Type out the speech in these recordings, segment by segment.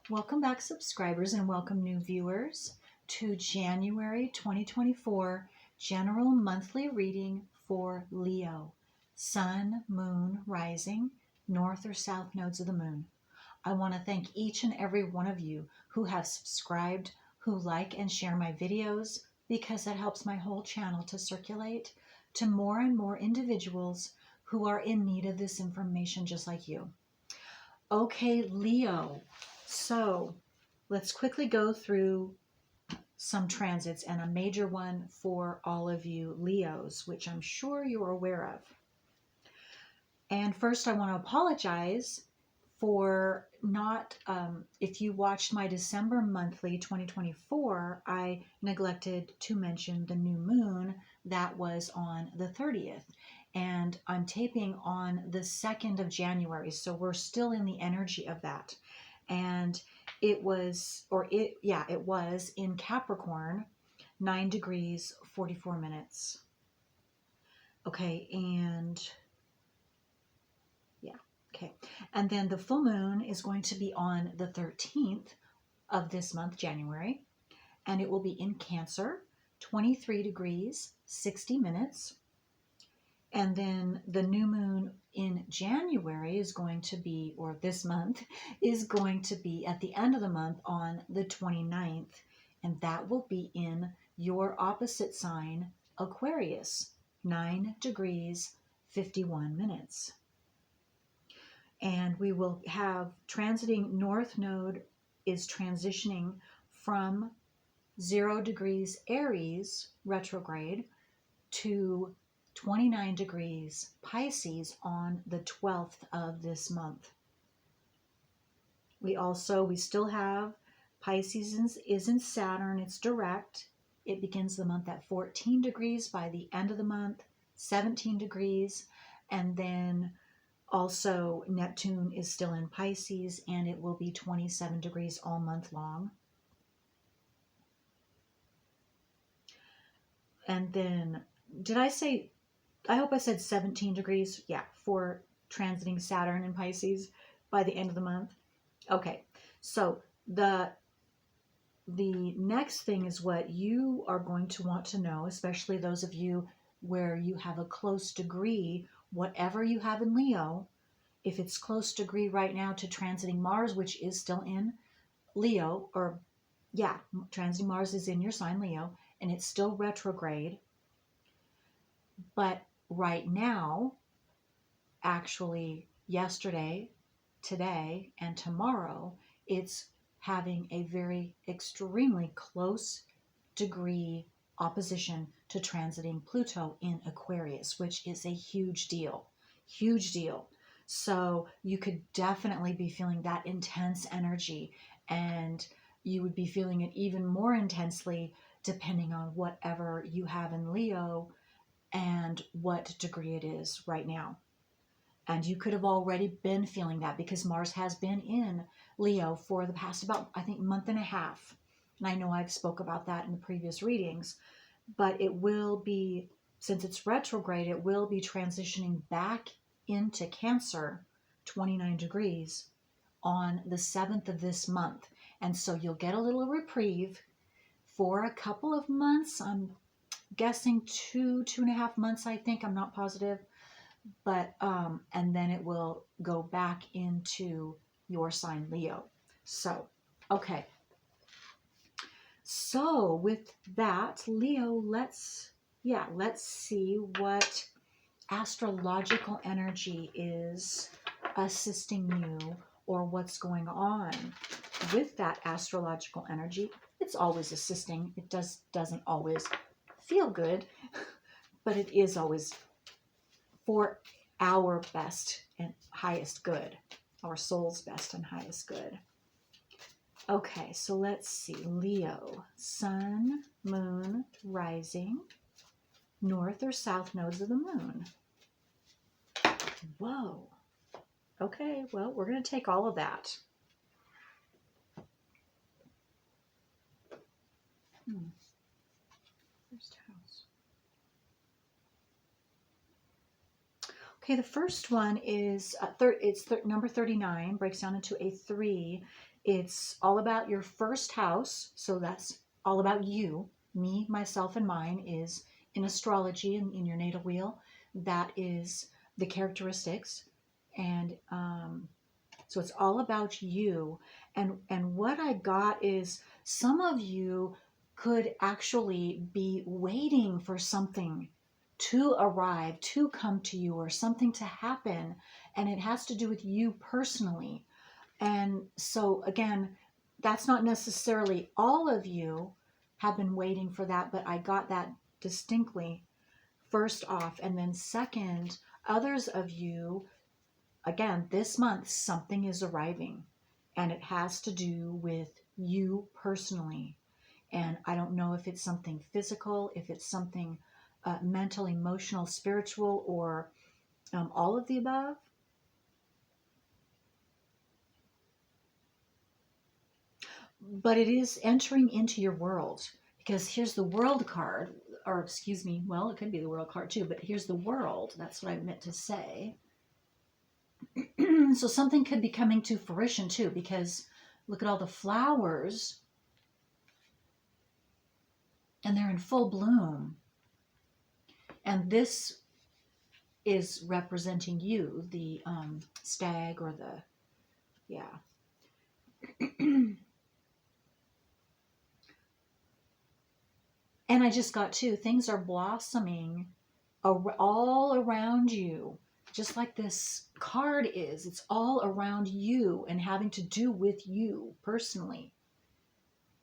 Welcome back, subscribers, and welcome new viewers to January 2024 General Monthly Reading for Leo, Sun, Moon, Rising, North or South Nodes of the Moon. I want to thank each and every one of you who have subscribed, who like and share my videos, because that helps my whole channel to circulate to more and more individuals who are in need of this information just like you. Okay, Leo. So let's quickly go through some transits and a major one for all of you Leos, which I'm sure you're aware of. And first, I want to apologize for not, if you watched my December monthly 2024, I neglected to mention the new moon that was on the 30th. And I'm taping on the 2nd of January, so we're still in the energy of that. And it was in Capricorn, 9 degrees, 44 minutes. Okay, and yeah, okay. And then the full moon is going to be on the 13th of this month, January, and it will be in Cancer, 23 degrees, 60 minutes. And then the new moon in January is going to be, or this month, is going to be at the end of the month on the 29th. And that will be in your opposite sign, Aquarius, 9 degrees, 51 minutes. And we will have transiting North Node is transitioning from 0 degrees Aries retrograde to 29 degrees Pisces on the 12th of this month. We still have Pisces is in Saturn. It's direct. It begins the month at 14 degrees by the end of the month, 17 degrees. And then also Neptune is still in Pisces and it will be 27 degrees all month long. And then, I hope I said 17 degrees, yeah, for transiting Saturn in Pisces by the end of the month. Okay, so the next thing is what you are going to want to know, especially those of you where you have a close degree, whatever you have in Leo, if it's close degree right now to transiting Mars, which is still in Leo, transiting Mars is in your sign Leo, and it's still retrograde. But right now, actually yesterday, today, and tomorrow, it's having a very extremely close degree opposition to transiting Pluto in Aquarius, which is a huge deal. Huge deal. So you could definitely be feeling that intense energy, and you would be feeling it even more intensely depending on whatever you have in Leo and what degree it is right now. And you could have already been feeling that because Mars has been in Leo for the past about, I think, month and a half. And I know I've spoke about that in the previous readings, but it will be, since it's retrograde, it will be transitioning back into Cancer, 29 degrees, on the 7th of this month. And so you'll get a little reprieve for a couple of months. I'm guessing 2.5 months, I think. I'm not positive. But, and then it will go back into your sign Leo. So, okay. So with that, Leo, let's see what astrological energy is assisting you, or what's going on with that astrological energy. It's always assisting. It doesn't always feel good, but it is always for our best and highest good, our soul's best and highest good. Okay, so let's see. Leo, Sun, Moon, Rising, North or South nodes of the Moon. Whoa. Okay, well, we're going to take all of that. First house. Okay, the first one is number 39, breaks down into a 3. It's all about your first house. So that's all about you. Me, myself, and mine is in astrology in your natal wheel. That is the characteristics. And so it's all about you. And what I got is some of you could actually be waiting for something to arrive, to come to you, or something to happen. And it has to do with you personally. And so, again, that's not necessarily all of you have been waiting for that, but I got that distinctly first off. And then, second, others of you, again, this month, something is arriving and it has to do with you personally. And I don't know if it's something physical, if it's something mental, emotional, spiritual, or all of the above. But it is entering into your world, because here's the world card, or excuse me, well, it could be the world card too, but here's the world. That's what I meant to say. So something could be coming to fruition too, because look at all the flowers and they're in full bloom. And this is representing you, the stag or the, yeah. And I just got too, things are blossoming all around you, just like this card is. It's all around you and having to do with you personally,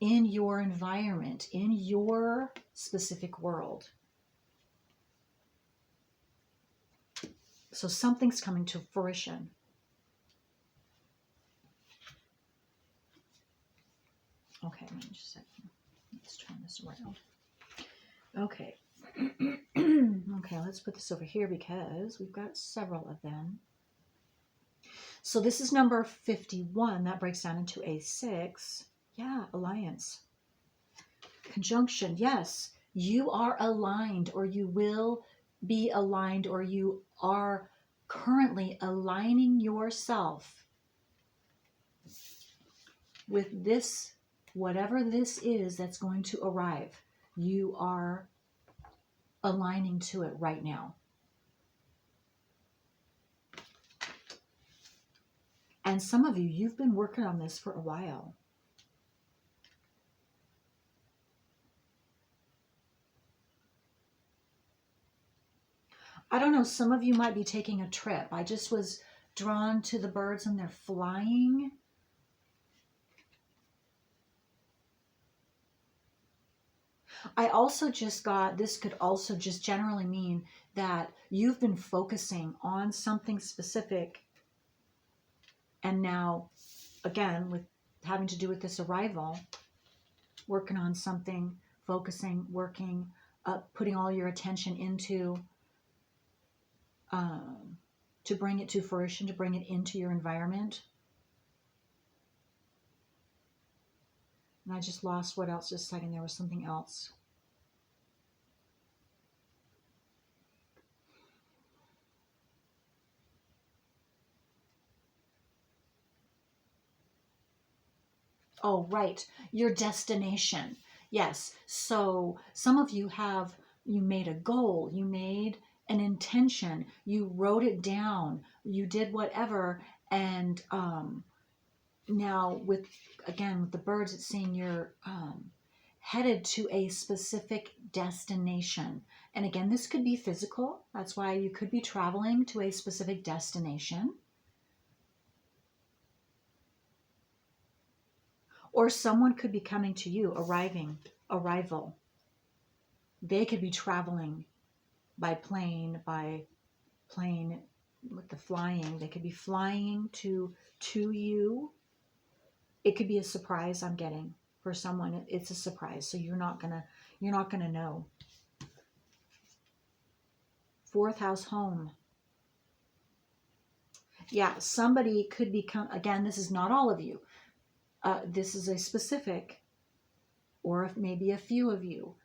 in your environment, in your specific world. So something's coming to fruition. Okay, let me just a second. Let's turn this around. Okay. Okay, let's put this over here because we've got several of them. So this is number 51. That breaks down into a 6. Yeah, alliance. Conjunction. Yes, you are aligned, or you will be aligned, or you are currently aligning yourself with this, whatever this is that's going to arrive. You are aligning to it right now. And some of you, you've been working on this for a while. I don't know, some of you might be taking a trip. I just was drawn to the birds and they're flying. I also just got, this could also just generally mean that you've been focusing on something specific. And now, again, with having to do with this arrival, working on something, focusing, working, putting all your attention into, to bring it to fruition, to bring it into your environment. And I just lost what else just a second. There was something else. Oh, right. Your destination. Yes. So some of you have, you made a goal, you made an intention, you wrote it down, you did whatever. And now with, again, with the birds, it's saying you're headed to a specific destination. And again, this could be physical. That's why you could be traveling to a specific destination. Or someone could be coming to you, arrival. They could be traveling by plane with the flying. They could be flying to you. It could be a surprise I'm getting for someone. It's a surprise, so you're not gonna know. 4th house, home. Yeah, somebody could become, again, this is not all of you. This is a specific, or maybe a few of you.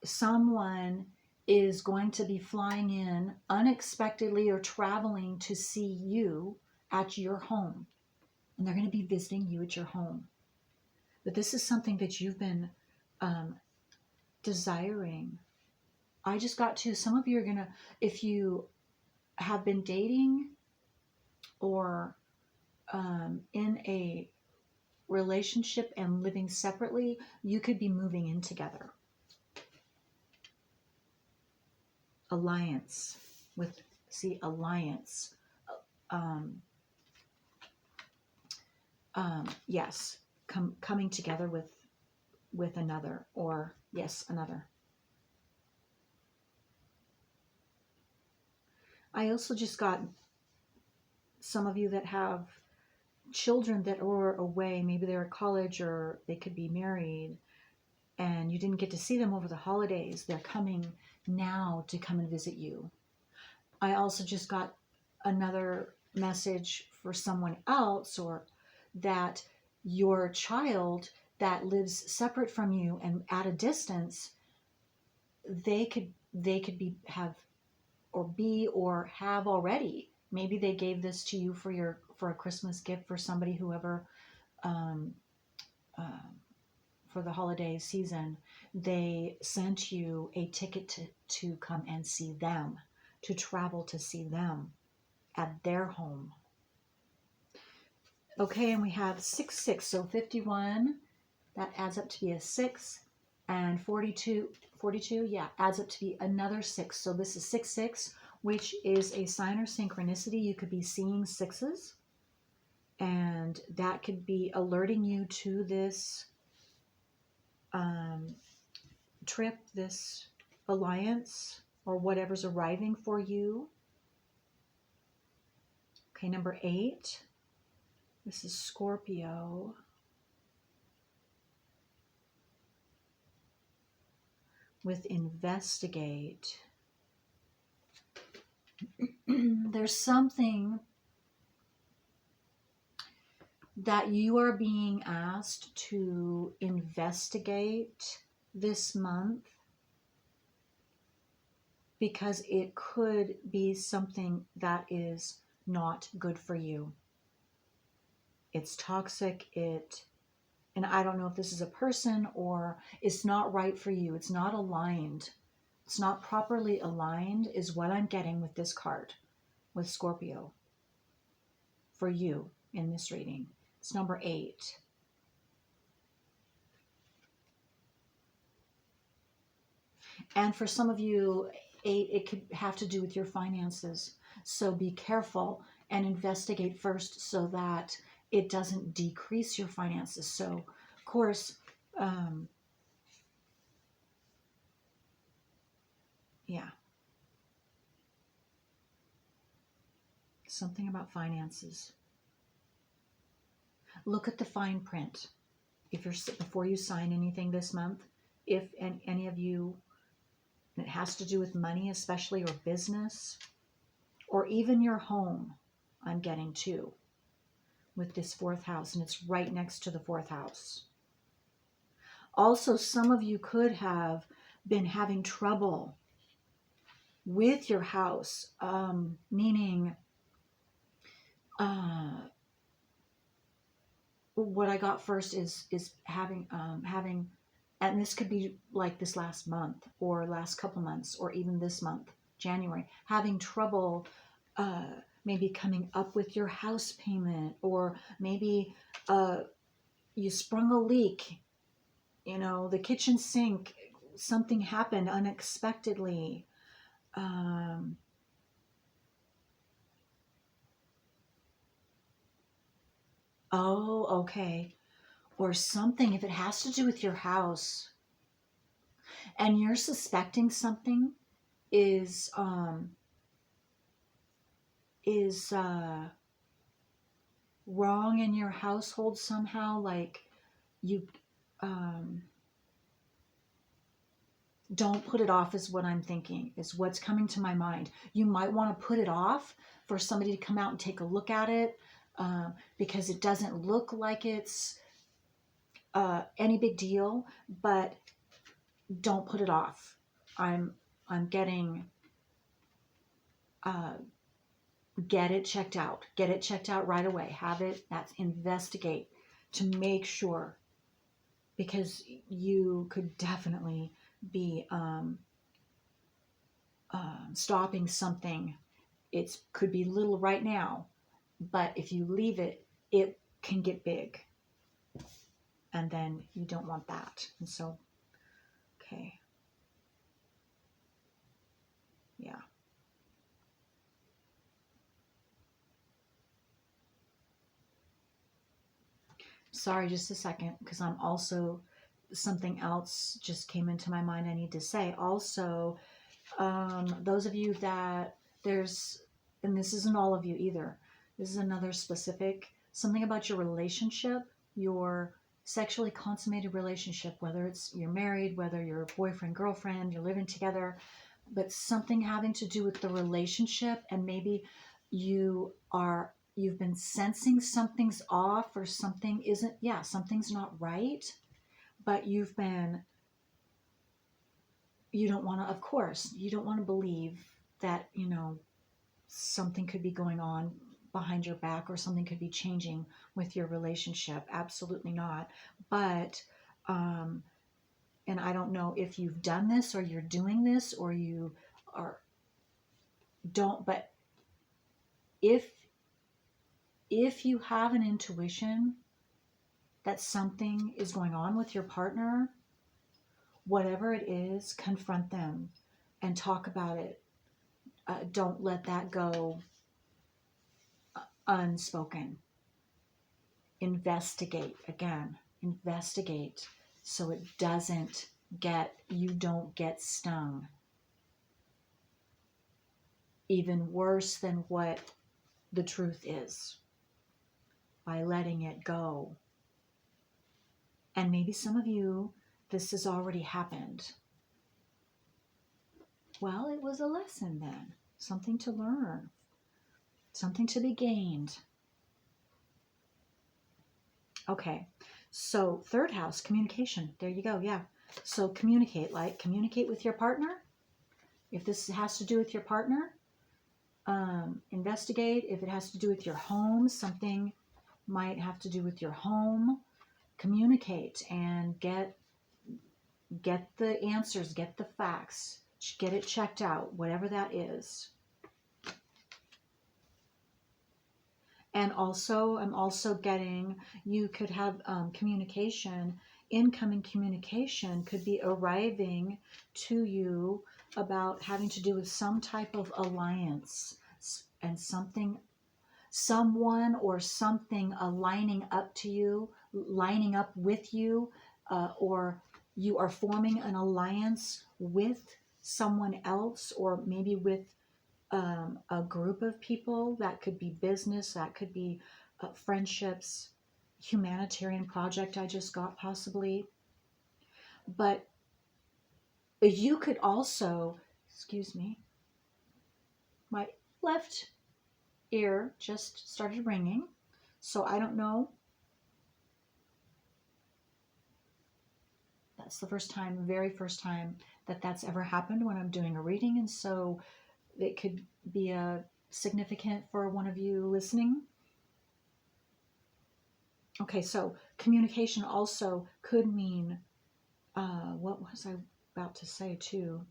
Someone is going to be flying in unexpectedly or traveling to see you at your home. and they're going to be visiting you at your home. But this is something that you've been desiring. I just got to, some of you are going to, if you have been dating or in a relationship and living separately, you could be moving in together. Alliance with, see, alliance. Yes, coming together with another, or yes, another. I also just got some of you that have children that are away. Maybe they're at college or they could be married and you didn't get to see them over the holidays. They're coming now to come and visit you. I also just got another message for someone else, or that your child that lives separate from you and at a distance, they could be or have already. Maybe they gave this to you for a Christmas gift for somebody, whoever, um, for the holiday season. They sent you a ticket to come and see them, to travel to see them at their home. Okay, and we have 6, so 51, that adds up to be a 6, and 42, yeah, adds up to be another 6. So this is 6, which is a sign or synchronicity. You could be seeing 6s, and that could be alerting you to this trip, this alliance, or whatever's arriving for you. Okay, number 8. This is Scorpio. With investigate. There's something that you are being asked to investigate this month, because it could be something that is not good for you. It's toxic, and I don't know if this is a person or it's not right for you. It's not aligned. It's not properly aligned is what I'm getting with this card, with Scorpio, for you in this reading. It's number 8. And for some of you, 8, it could have to do with your finances. So be careful and investigate first so that it doesn't decrease your finances. So, of course, yeah. Something about finances. Look at the fine print. If you're, before you sign anything this month, if any of you, and it has to do with money especially, or business, or even your home, I'm getting too, with this 4th house, and it's right next to the 4th house. Also, some of you could have been having trouble with your house, meaning what I got first is having, and this could be like this last month or last couple months or even this month, January, having trouble maybe coming up with your house payment, or maybe you sprung a leak, the kitchen sink, something happened unexpectedly. Oh, okay. Or something, if it has to do with your house and you're suspecting something is wrong in your household somehow, like you don't put it off, is what I'm thinking, is what's coming to my mind. You might want to put it off for somebody to come out and take a look at it, because it doesn't look like it's any big deal, but don't put it off. I'm getting get it checked out. Get it checked out right away. Have it, that's investigate to make sure, because you could definitely be stopping something. It could be little right now, but if you leave it, it can get big. And then you don't want that. And so, okay. Yeah. Sorry, just a second, because I'm also, something else just came into my mind I need to say. Also, those of you that there's, and this isn't all of you either, this is another specific, something about your relationship, your sexually consummated relationship, whether it's you're married, whether you're boyfriend, girlfriend, you're living together, but something having to do with the relationship, and maybe you've been sensing something's off or something isn't, yeah, something's not right, but you don't want to, of course, you don't want to believe that, something could be going on behind your back or something could be changing with your relationship. Absolutely not. But, and I don't know if you've done this or you're doing this or you are, don't, but if you have an intuition that something is going on with your partner, whatever it is, confront them and talk about it. Don't let that go unspoken. Investigate, again, investigate so it doesn't you don't get stung. Even worse than what the truth is, by letting it go. And maybe some of you, this has already happened. Well, it was a lesson then, something to learn, something to be gained. Okay, so third house, communication. There you go, yeah. So communicate with your partner. If this has to do with your partner, investigate. If it has to do with your home, something might have to do with your home. Communicate and get the answers, get the facts, get it checked out, whatever that is. And also, I'm also getting, you could have communication, incoming communication could be arriving to you about having to do with some type of alliance and someone or something aligning up to you, lining up with you, or you are forming an alliance with someone else, or maybe with a group of people. That could be business, that could be friendships, humanitarian project I just got possibly. But you could also, excuse me, my left ear just started ringing, so I don't know. That's the very first time that that's ever happened when I'm doing a reading, and so it could be significant for one of you listening. Okay, so communication also could mean, what was I about to say too?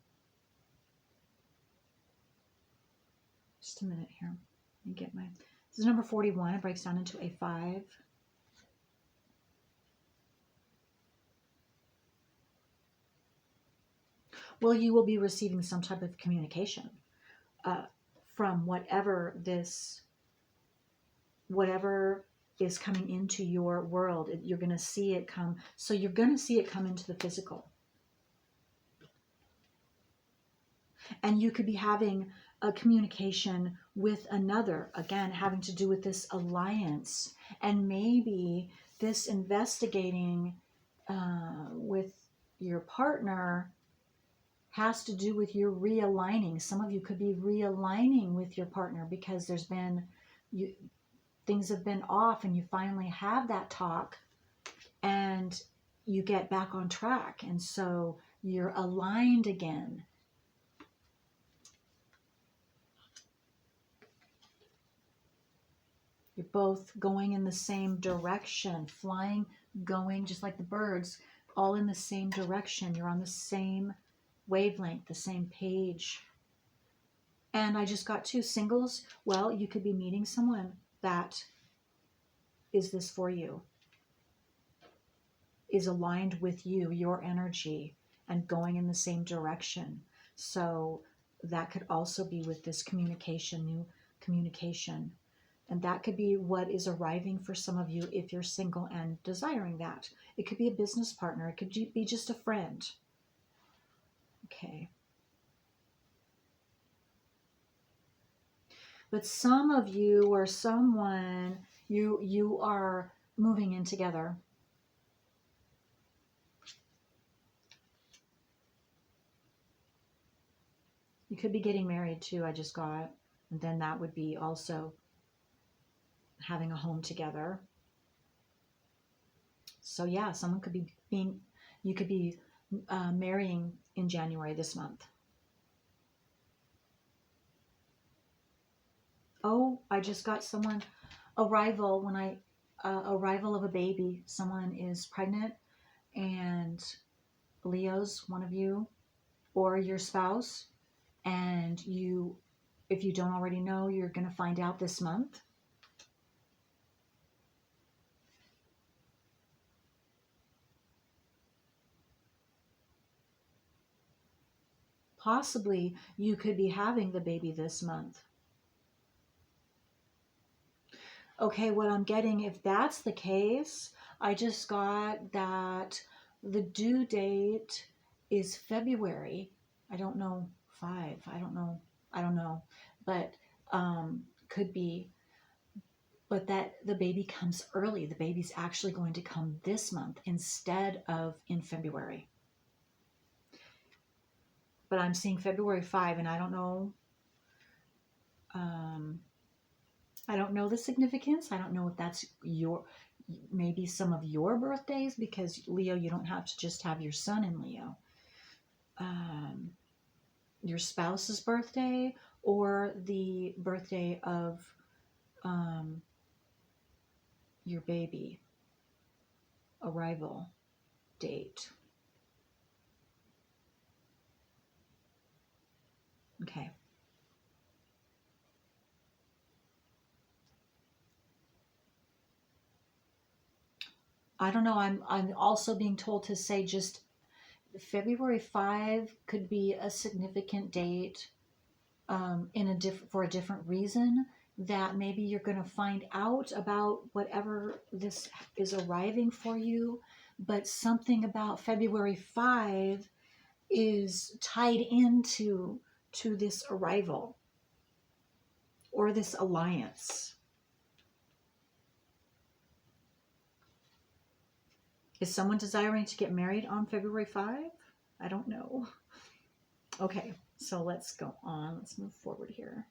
Just a minute here. Let me get this is number 41. It breaks down into a 5. Well, you will be receiving some type of communication from whatever is coming into your world. You're going to see it come. So you're going to see it come into the physical. And you could be having a communication with another, again, having to do with this alliance. And maybe this investigating with your partner has to do with your realigning. Some of you could be realigning with your partner because there's been, things have been off, and you finally have that talk and you get back on track. And so you're aligned again. You're both going in the same direction, flying, going just like the birds, all in the same direction. You're on the same wavelength, the same page. And I just got two singles. Well, you could be meeting someone that is this for you, is aligned with you, your energy, and going in the same direction. So that could also be with this communication, new communication. And that could be what is arriving for some of you if you're single and desiring that. It could be a business partner. It could be just a friend. Okay. But some of you or someone, you are moving in together. You could be getting married too, I just got. And then that would be also having a home together. So yeah, someone could be you could be marrying in January this month. Oh, I just got someone arrival arrival of a baby. Someone is pregnant, and Leo's one of you or your spouse, and you, if you don't already know, you're going to find out this month. Possibly you could be having the baby this month. Okay, what I'm getting, if that's the case, I just got that the due date is February. I don't know, 5. I don't know. But could be, but that the baby comes early. The baby's actually going to come this month instead of in February. But I'm seeing February 5, and I don't know. I don't know the significance. I don't know if that's maybe some of your birthdays, because Leo, you don't have to just have your sun in Leo. Your spouse's birthday, or the birthday of your baby arrival date. Okay. I don't know. I'm also being told to say just February 5 could be a significant date for a different reason, that maybe you're going to find out about whatever this is arriving for you, but something about February 5 is tied into this arrival or this alliance. Is someone desiring to get married on February 5? I don't know. Okay, so let's go on. Let's move forward here.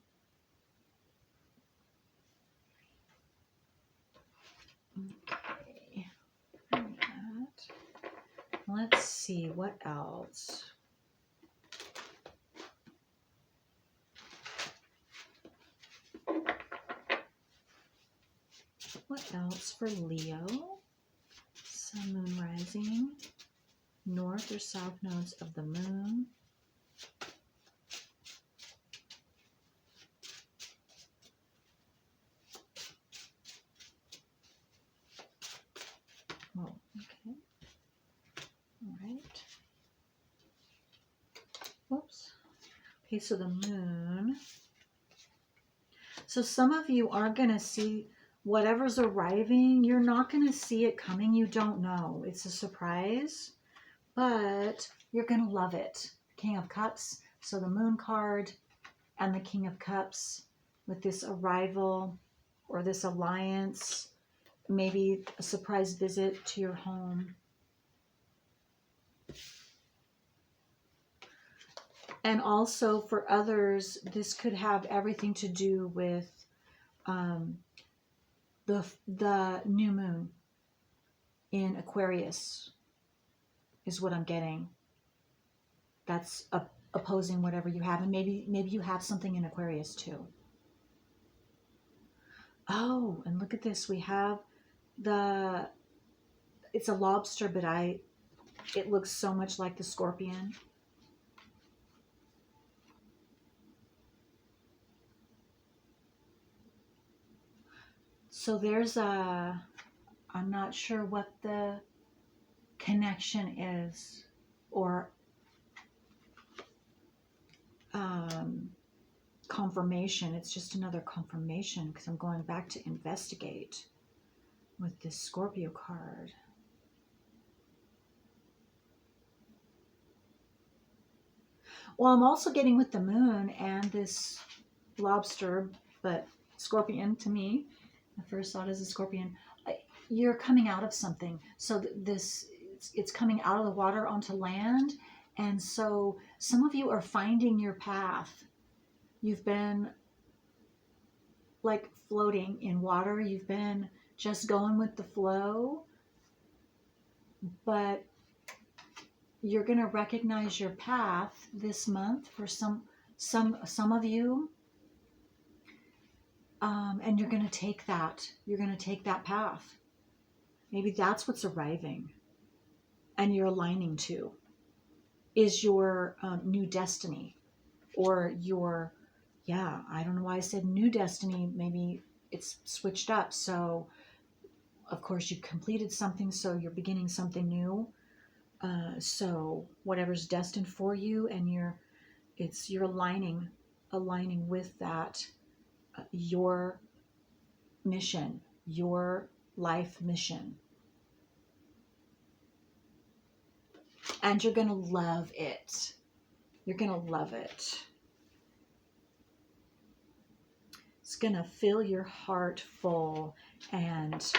Okay. Let's see what else. What else for Leo? Sun, moon, rising, north or south nodes of the moon. Oh, okay. All right. Whoops. Okay, so the moon. So some of you are going to see whatever's arriving. You're not going to see it coming. You don't know. It's a surprise, but you're going to love it. King of Cups. So the moon card and the King of Cups with this arrival or this alliance, maybe a surprise visit to your home. And also for others, this could have everything to do with the new moon in Aquarius is what I'm getting. That's opposing whatever you have, and maybe you have something in Aquarius too. Oh, and look at this. We have the, it's a lobster, but it looks so much like the scorpion. So there's a, I'm not sure what the connection is, or um, confirmation. It's just another confirmation because I'm going back to investigate with this Scorpio card. Well, I'm also getting with the moon and this lobster, but scorpion to me, I first saw it as a scorpion. You're coming out of something. So this, it's coming out of the water onto land. And so some of you are finding your path. You've been like floating in water. You've been just going with the flow, but you're going to recognize your path this month for some of you, and you're going to take that. You're going to take that path. Maybe that's what's arriving, and you're aligning to is your new destiny, or your, yeah. I don't know why I said new destiny. Maybe it's switched up. So, of course, you completed something, so you're beginning something new. So whatever's destined for you, and you're aligning with that, your mission, your life mission, and you're gonna love it. You're gonna love it. It's gonna fill your heart full, and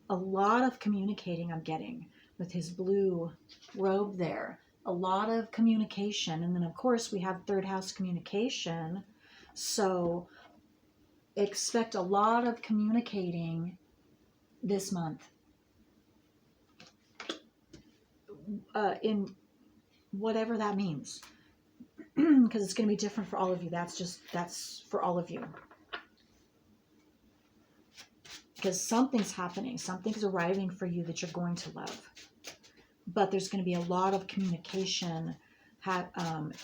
a lot of communicating I'm getting with his blue robe there. A lot of communication. And then, of course, we have third house communication. So expect a lot of communicating this month, in whatever that means. Because it's going to be different for all of you. That's for all of you. Because something's happening. Something's arriving for you that you're going to love. But there's going to be a lot of communication in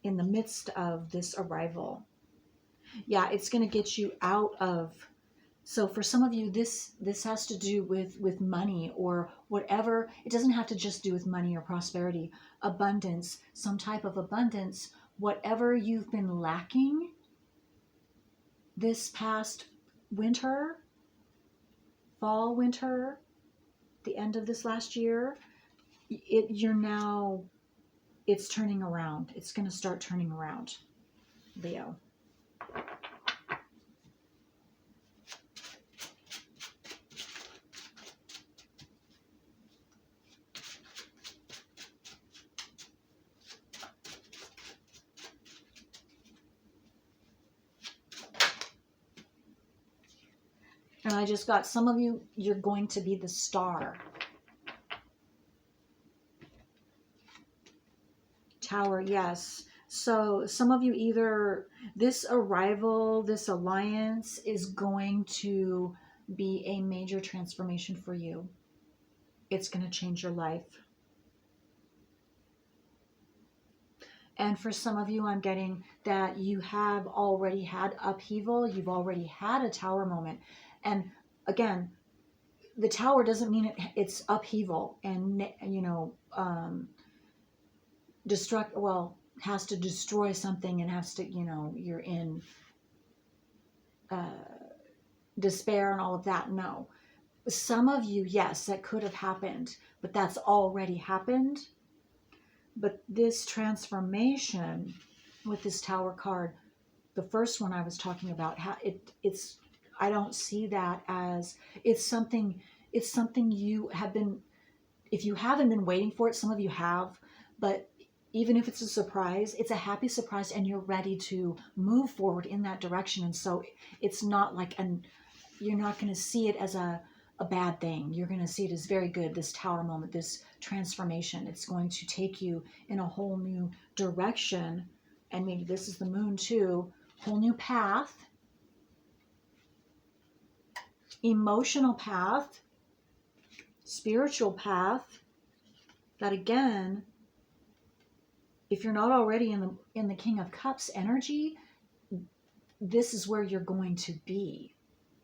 the midst of this arrival. Yeah, it's going to get you out of. So for some of you, this has to do with money or whatever. It doesn't have to just do with money or prosperity, abundance, some type of abundance. Whatever you've been lacking this past winter, fall, winter, the end of this last year, it's turning around. It's going to start turning around, Leo. And I just got some of you, you're going to be the star. Tower, yes. So some of you, either this arrival, this alliance is going to be a major transformation for you. It's going to change your life. And for some of you, I'm getting that you have already had upheaval. You've already had a tower moment. And again, the tower doesn't mean it's upheaval and, has to destroy something, and has to, you're in despair and all of that. No. Some of you, yes, that could have happened, but that's already happened. But this transformation with this tower card, the first one I was talking about, it's I don't see that as it's something you have been, if you haven't been waiting for it, some of you have, but even if it's a surprise, it's a happy surprise, and you're ready to move forward in that direction. And so it's not like, you're not going to see it as a bad thing. You're going to see it as very good, this tower moment, this transformation. It's going to take you in a whole new direction. And maybe this is the moon too, whole new path, emotional path, spiritual path, that again, if you're not already in the King of Cups energy, this is where you're going to be.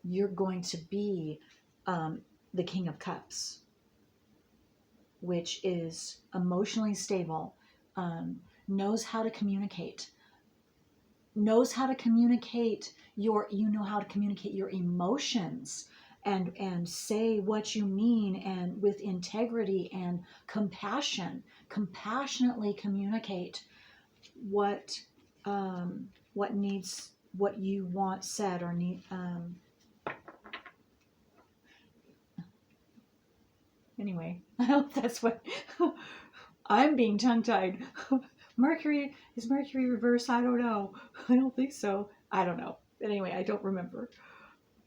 You're going to be the King of Cups, which is emotionally stable, knows how to communicate, you know how to communicate your emotions and say what you mean, and with integrity and compassion, compassionately communicate what needs, what you want said or need. Anyway, I hope that's what I'm being tongue-tied. Mercury, is Mercury reverse? I don't know. I don't think so. I don't know. Anyway, I don't remember.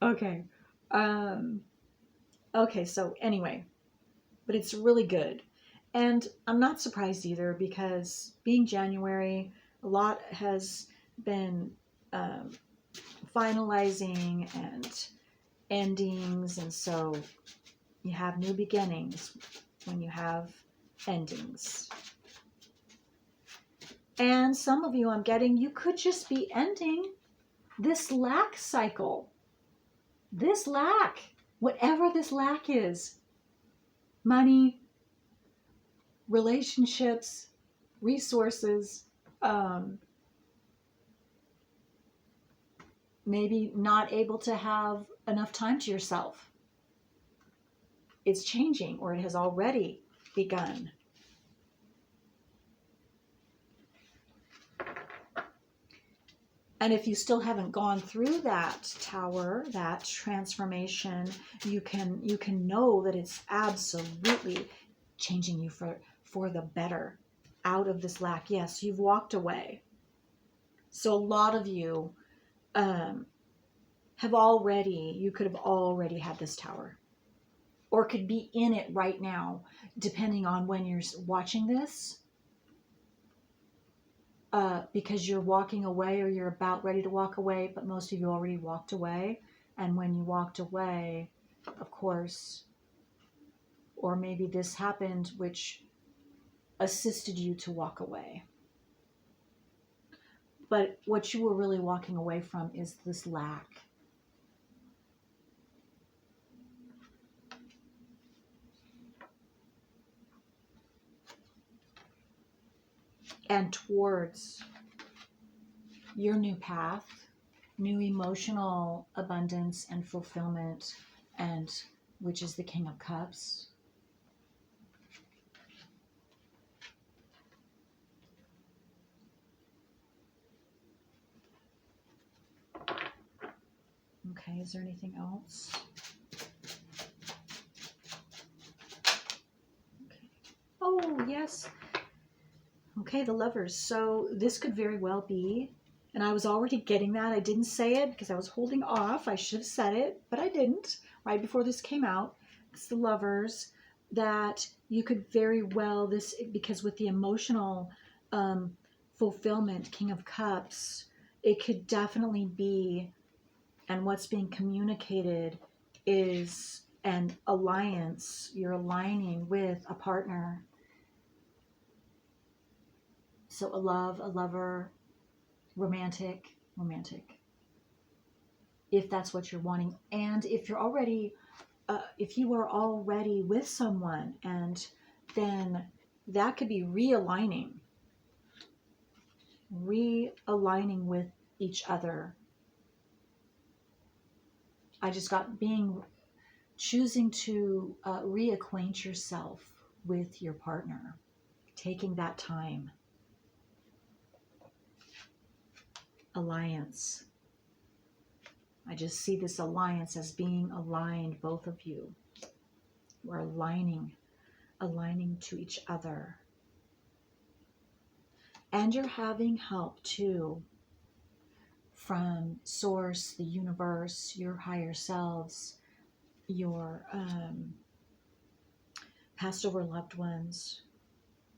Okay. Okay, so anyway, but it's really good. And I'm not surprised either, because being January, a lot has been finalizing and endings, and so you have new beginnings when you have endings. And some of you, I'm getting, you could just be ending this lack cycle. This lack, whatever this lack is, money, relationships, resources, maybe not able to have enough time to yourself. It's changing, or it has already begun. And if you still haven't gone through that tower, that transformation, you can know that it's absolutely changing you for the better out of this lack. Yes, you've walked away. So a lot of you you could have already had this tower, or could be in it right now, depending on when you're watching this. Because you're walking away, or you're about ready to walk away, but most of you already walked away. And when you walked away, of course, or maybe this happened, which assisted you to walk away. But what you were really walking away from is this lack. And towards your new path, new emotional abundance and fulfillment, and which is the King of Cups. Okay, is there anything else? Okay. Oh, yes. Okay, the Lovers. So this could very well be, and I was already getting that. I didn't say it because I was holding off. I should have said it, but I didn't. Right before this came out, it's the Lovers, that you could very well, because with the emotional fulfillment, King of Cups, it could definitely be, and what's being communicated is an alliance. You're aligning with a partner. So a love, a lover, romantic, if that's what you're wanting. And if you're already, if you are already with someone, and then that could be realigning with each other. I just got choosing to reacquaint yourself with your partner, taking that time. Alliance. I just see this alliance as being aligned, both of you. We're aligning to each other. And you're having help too from Source, the universe, your higher selves, your passed over loved ones,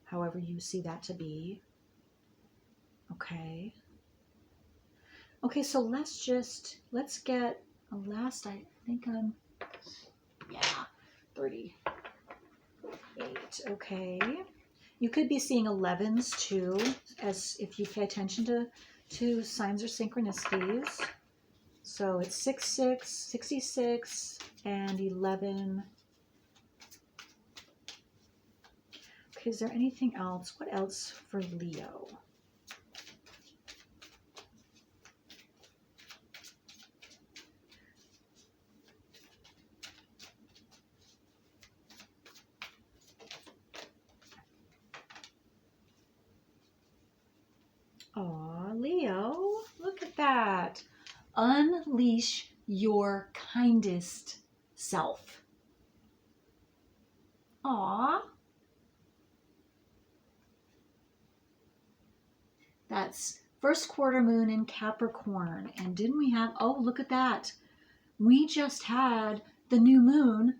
however you see that to be. Okay. Okay, so let's get a last, I think yeah, 38. Okay. You could be seeing 11s too, as if you pay attention to signs or synchronicities. So it's 66, 66, and 11. Okay, is there anything else? What else for Leo? Aw, Leo, look at that. Unleash your kindest self. Aw. That's first quarter moon in Capricorn. And didn't we have, oh, look at that. We just had the new moon.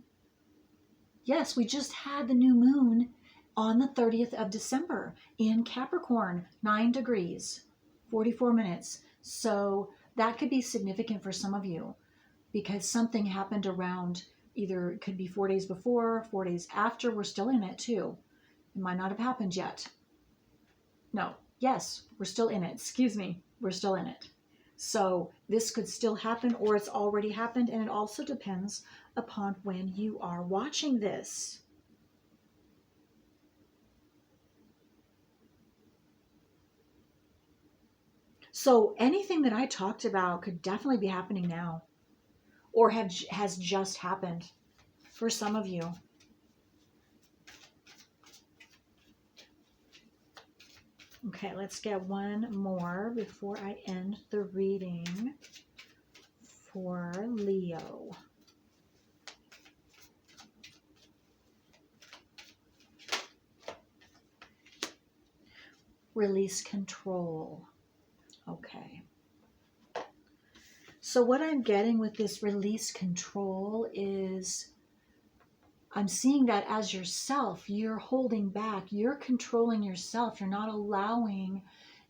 Yes, we just had the new moon on the 30th of December in Capricorn, 9 degrees, 44 minutes. So that could be significant for some of you because something happened around, either it could be 4 days before, 4 days after. We're still in it too. It might not have happened yet. No, yes, we're still in it. Excuse me, we're still in it. So this could still happen or it's already happened, and it also depends upon when you are watching this. So anything that I talked about could definitely be happening now or has just happened for some of you. Okay, let's get one more before I end the reading for Leo. Release control. Okay. So what I'm getting with this release control is I'm seeing that as yourself, you're holding back, you're controlling yourself, you're not allowing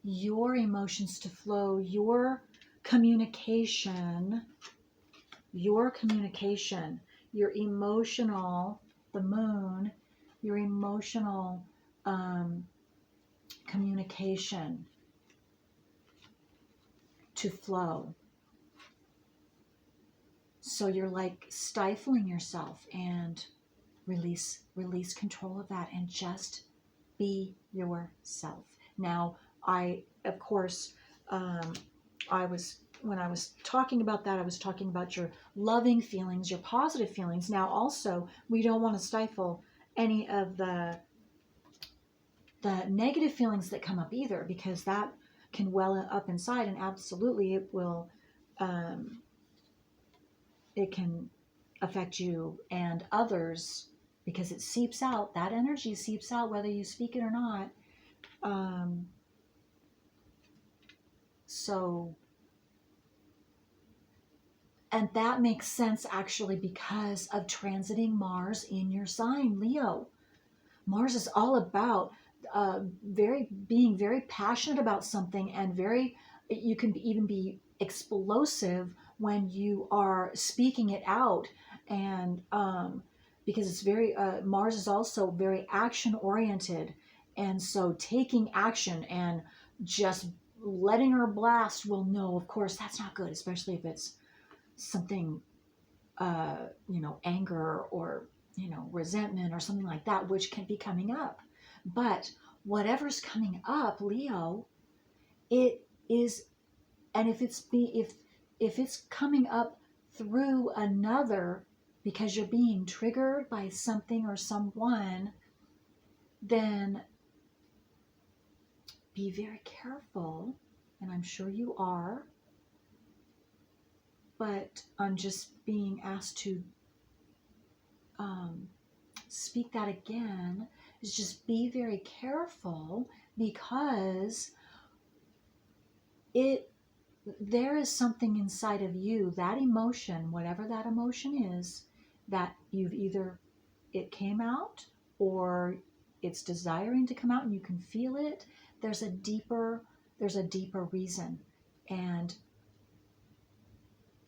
your emotions to flow, your communication, your emotional, the moon, your emotional communication to flow. So you're like stifling yourself, and release control of that and just be yourself. Now, of course, when I was talking about that, I was talking about your loving feelings, your positive feelings. Now, also, we don't want to stifle any of the negative feelings that come up either, because that can well up inside, and absolutely it will, it can affect you and others, because it seeps out, that energy seeps out whether you speak it or not. And that makes sense actually because of transiting Mars in your sign, Leo. Mars is all about being very passionate about something, and you can even be explosive when you are speaking it out. And because it's Mars is also very action oriented. And so taking action and just letting her blast, well, no, of course, that's not good, especially if it's something, anger or, resentment or something like that, which can be coming up. But whatever's coming up, Leo, it is, and if it's coming up through another because you're being triggered by something or someone, then be very careful. And I'm sure you are, but I'm just being asked to speak that again, is just be very careful, because there is something inside of you, that emotion, whatever that emotion is, that it came out, or it's desiring to come out and you can feel it. There's a deeper reason. And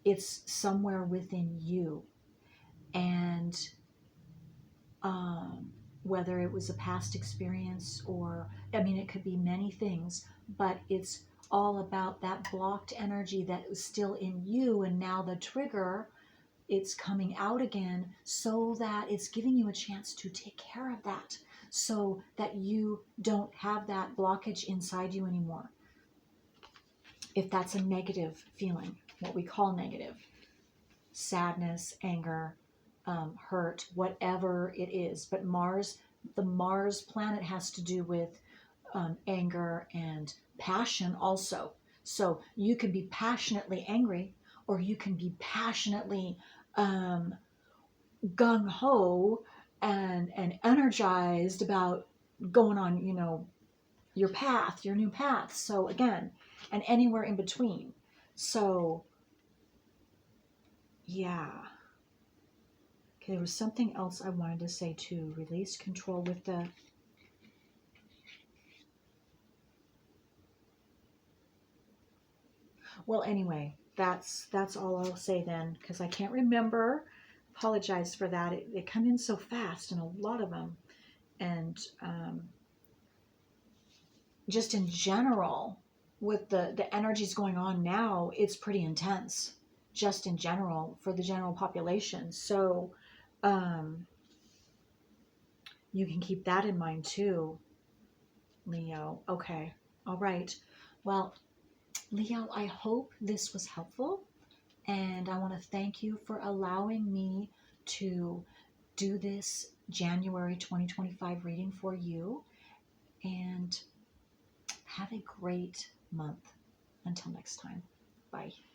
it's somewhere within you. And whether it was a past experience, or, I mean, it could be many things, but it's all about that blocked energy that was still in you. And now the trigger, it's coming out again, so that it's giving you a chance to take care of that, so that you don't have that blockage inside you anymore. If that's a negative feeling, what we call negative, sadness, anger, hurt, whatever it is. But Mars, the Mars planet, has to do with anger and passion also. So you can be passionately angry, or you can be passionately gung ho and energized about going on, your path, your new path. So again, and anywhere in between. So yeah. Okay, there was something else I wanted to say too. Release control with the... Well, anyway, that's all I'll say then, because I can't remember. Apologize for that. They come in so fast, and a lot of them. And just in general, with the energies going on now, it's pretty intense, just in general, for the general population. So you can keep that in mind too, Leo. Okay. All right. Well, Leo, I hope this was helpful. And I want to thank you for allowing me to do this January 2025 reading for you. And have a great month. Until next time. Bye.